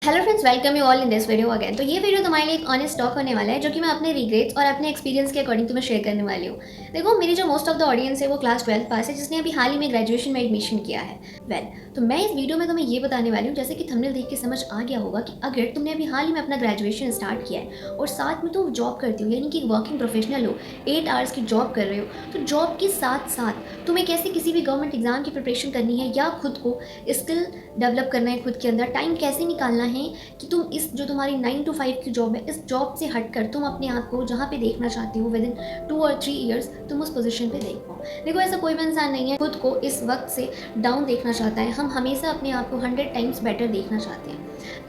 Hello friends, welcome you all in this video again. तो ये video तुम्हारे लिए एक ऑनेस्ट टॉक होने वाला है जो कि मैं अपने रिग्रेट्स और अपने एक्सपीरियंस के अकॉर्डिंग तुम्हें शेयर करने वाली हूँ। देखो, मेरी जो मोस्ट ऑफ द ऑडियंस है वो क्लास 12 पास है जिसने अभी हाल ही में ग्रेजुएशन में एडमिशन किया है। तो मैं इस वीडियो में तुम्हें ये बताने वाली हूँ, जैसे कि थंबनेल देख के समझ आ गया होगा कि अगर तुमने अभी हाल ही में अपना ग्रेजुएशन स्टार्ट किया है और साथ में तुम जॉब करती हो, यानी कि वर्किंग प्रोफेशनल हो, 8 आवर्स की जॉब कर रहे हो, तो जॉब के साथ साथ तुम्हें कैसे किसी भी गवर्नमेंट एग्जाम की प्रिपरेशन करनी है या खुद को स्किल डेवलप करना है, खुद के अंदर टाइम कैसे निकालना है कि तुम इस जो तुम्हारी 9 to 5 की जॉब है, इस जॉब से हटकर तुम अपने आप को जहाँ पे देखना चाहती हो विद इन 2 और 3 ईयर्स तुम उस पोजीशन पे देख पाओ। देखो, ऐसा कोई भी इंसान नहीं है खुद को इस वक्त से डाउन देखना चाहता है। हम हमेशा अपने आप को 100 टाइम्स बेटर देखना चाहते हैं।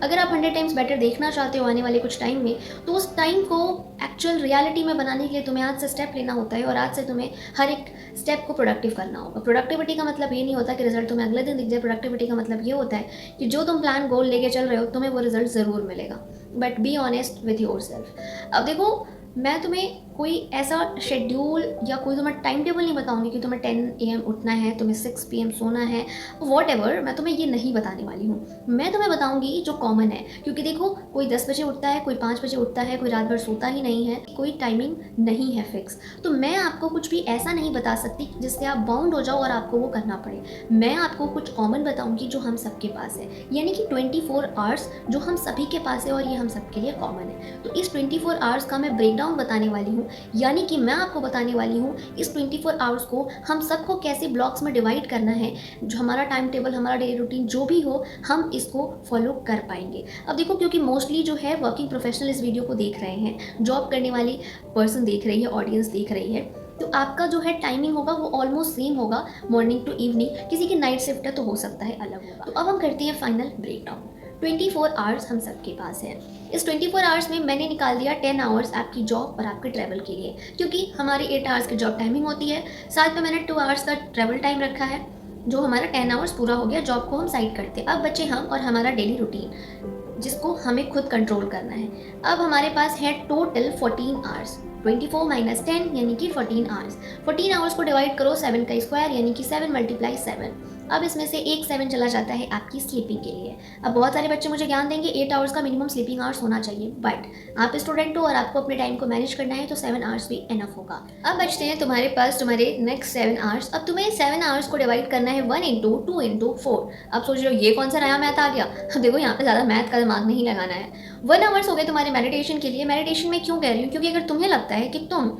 अगर आप 100 टाइम्स बेटर देखना चाहते हो आने वाले कुछ टाइम में, तो उस टाइम को एक्चुअल रियलिटी में बनाने के लिए तुम्हें आज से स्टेप लेना होता है और आज से तुम्हें हर एक स्टेप को प्रोडक्टिव करना होगा। प्रोडक्टिविटी का मतलब ये नहीं होता कि रिजल्ट तुम्हें अगले दिन दिख जाए। प्रोडक्टिविटी का मतलब ये होता है कि जो तुम प्लान गोल लेके चल रहे हो तुम्हें वो रिजल्ट ज़रूर मिलेगा, but be honest with your self. अब देखो, मैं तुम्हें कोई ऐसा शेड्यूल या कोई तुम्हें टाइम टेबल नहीं बताऊंगी कि तुम्हें 10 AM उठना है, तुम्हें 6 PM सोना है, वॉट एवर। मैं तुम्हें ये नहीं बताने वाली हूँ। मैं तुम्हें बताऊंगी जो कॉमन है, क्योंकि देखो, कोई 10 बजे उठता है, कोई 5 बजे उठता है, कोई रात भर सोता ही नहीं है, कोई टाइमिंग नहीं है फिक्स। तो मैं आपको कुछ भी ऐसा नहीं बता सकती जिससे आप बाउंड हो जाओ और आपको वो करना पड़े। मैं आपको कुछ कॉमन बताऊंगी जो हम सबके पास है, यानी कि 24 आवर्स जो हम सभी के पास है और ये हम सबके लिए कॉमन है। तो इस 24 आवर्स का मैं ब्रेकडाउन बताने वाली हूँ, यानी कि मैं आपको बताने वाली हूँ इस 24 आवर्स को हम सबको कैसे ब्लॉक्स में डिवाइड करना है। जो हमारा टाइम टेबल, हमारा डेली रूटीन जो भी हो, हम इसको फॉलो कर पाएंगे। अब देखो, क्योंकि मोस्टली जो है वर्किंग प्रोफेशनल इस वीडियो को देख रहे हैं, जॉब करने वाली पर्सन देख रही है, ऑडियंस देख रही है, तो आपका जो है टाइमिंग होगा वो ऑलमोस्ट सेम होगा, मॉर्निंग टू इवनिंग। किसी की नाइट शिफ्ट है तो हो सकता है अलग होगा। तो अब हम करते हैं फाइनल ब्रेकडाउन। 24 आवर्स हम सबके पास है। इस 24 आवर्स में मैंने निकाल दिया 10 आवर्स आपकी जॉब और आपके ट्रैवल के लिए, क्योंकि हमारी 8 आवर्स की जॉब टाइमिंग होती है, साथ में मैंने 2 आवर्स का ट्रैवल टाइम रखा है। जो हमारा 10 आवर्स पूरा हो गया, जॉब को हम साइड करते हैं। अब बचे हम और हमारा डेली रूटीन जिसको हमें खुद कंट्रोल करना है। अब हमारे पास है टोटल 14 आवर्स। 24 - 10 यानी कि 14 आवर्स। 14 आवर्स को डिवाइड करो 7 का स्क्वायर, यानी कि 7 × 7। अब इसमें से एक 7 चला जाता है आपकी स्लीपिंग के लिए। अब बहुत सारे बच्चे मुझे ज्ञान देंगे 8 आवर्स का मिनिमम स्लीपिंग आवर्स होना चाहिए, बट आप स्टूडेंट हो और आपको अपने टाइम को मैनेज करना है तो 7 आवर्स भी इनफ होगा। अब बचते हैं तुम्हारे पास तुम्हारे नेक्स्ट 7 आवर्स। अब तुम्हें 7 आवर्स को डिवाइड करना है 1 × 2 × 4। अब सोच रहे हो ये कौन सा नया मैथ आ गया। देखो, यहाँ पे ज़्यादा मैथ का दिमाग नहीं लगाना है। 1 आवर्स हो गए तुम्हारे मेडिटेशन के लिए। मेडिटेशन में क्यों कह रही हूँ, क्योंकि अगर तुम्हें लगता है कि तुम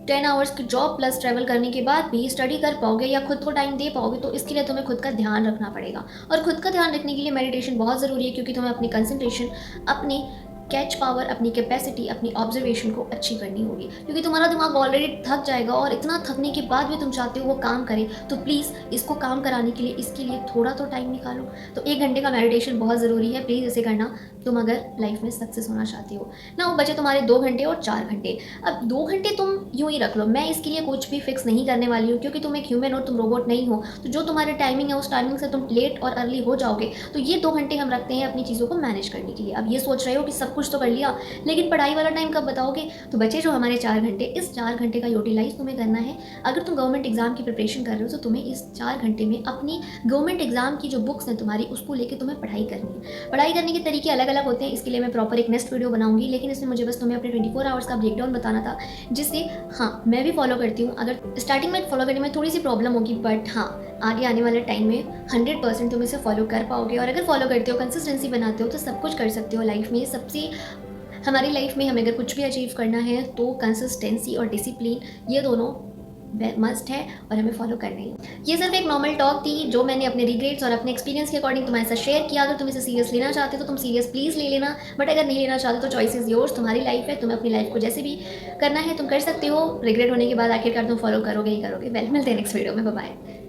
10 आवर्स की जॉब प्लस ट्रैवल करने के बाद भी स्टडी कर पाओगे या खुद को टाइम दे पाओगे, तो इसके लिए तुम्हें खुद का ध्यान रखना पड़ेगा। और खुद का ध्यान रखने के लिए मेडिटेशन बहुत ज़रूरी है, क्योंकि तुम्हें अपनी कंसंट्रेशन, अपनी कैच पावर, अपनी कैपेसिटी, अपनी ऑब्जर्वेशन को अच्छी करनी होगी, क्योंकि तुम्हारा दिमाग ऑलरेडी थक जाएगा और इतना थकने के बाद भी तुम चाहते हो वो काम करे। तो प्लीज़ इसको काम कराने के लिए, इसके लिए थोड़ा तो टाइम निकालो। तो 1 घंटे का मेडिटेशन बहुत ज़रूरी है, प्लीज़ इसे करना तुम अगर लाइफ में सक्सेस होना चाहते हो ना। वो बचे तुम्हारे 2 घंटे और 4 घंटे। अब 2 घंटे तुम यूँ ही रख लो, मैं इसके लिए कुछ भी फिक्स नहीं करने वाली हूँ, क्योंकि तुम एक ह्यूमन हो, तुम रोबोट नहीं हो। तो जो तुम्हारी टाइमिंग है उस टाइमिंग से तुम लेट और अर्ली हो जाओगे। तो ये 2 घंटे हम रखते हैं अपनी चीज़ों को मैनेज करने के लिए। अब ये सोच रहे हो कि सब कुछ तो कर लिया, लेकिन पढ़ाई वाला टाइम कब बताओगे। तो बचे जो हमारे 4 घंटे, इस 4 घंटे का यूटिलाइज तुम्हें करना है। अगर तुम गवर्नमेंट एग्जाम की प्रिपरेशन कर रहे हो तो तुम्हें इस 4 घंटे में अपनी गवर्नमेंट एग्जाम की जो बुक्स हैं तुम्हारी, उसको लेकर तुम्हें पढ़ाई करनी है। पढ़ाई करने के तरीके अलग अलग होते हैं, इसके लिए मैं प्रॉपर एक नेक्स्ट वीडियो बनाऊंगी, लेकिन इसमें मुझे बस तुम्हें अपने 24 आवर्स का ब्रेकडाउन बताना था, जिससे हाँ मैं भी फॉलो करती हूँ। अगर स्टार्टिंग में फॉलो करने में थोड़ी सी प्रॉब्लम होगी, बट हाँ आगे आने वाले टाइम में 100% तुम इसे फॉलो कर पाओगे। और अगर फॉलो करते हो, कंसिस्टेंसी बनाते हो, तो सब कुछ कर सकते हो लाइफ में। सबसे हमारी लाइफ में हमें अगर कुछ भी अचीव करना है तो कंसिस्टेंसी और डिसिप्लिन, ये दोनों मस्ट है और हमें फॉलो करना ही। ये सिर्फ एक नॉर्मल टॉक थी जो मैंने अपने रिग्रेट्स और अपने एक्सपीरियंस के अकॉर्डिंग तुम्हारे साथ शेयर किया। अगर तुम इसे सीरियस लेना चाहते हो तो तुम सीरियस प्लीज़ ले लेना, बट अगर नहीं लेना चाहते तो चॉइस इज़ योर्स, तुम्हारी लाइफ है, तुम्हें अपनी लाइफ को जैसे भी करना है तुम कर सकते हो। रिग्रेट होने के बाद आखिरकार तुम फॉलो करोगे ही करोगे। वेल, मिलते हैं नेक्स्ट वीडियो में, बाय बाय।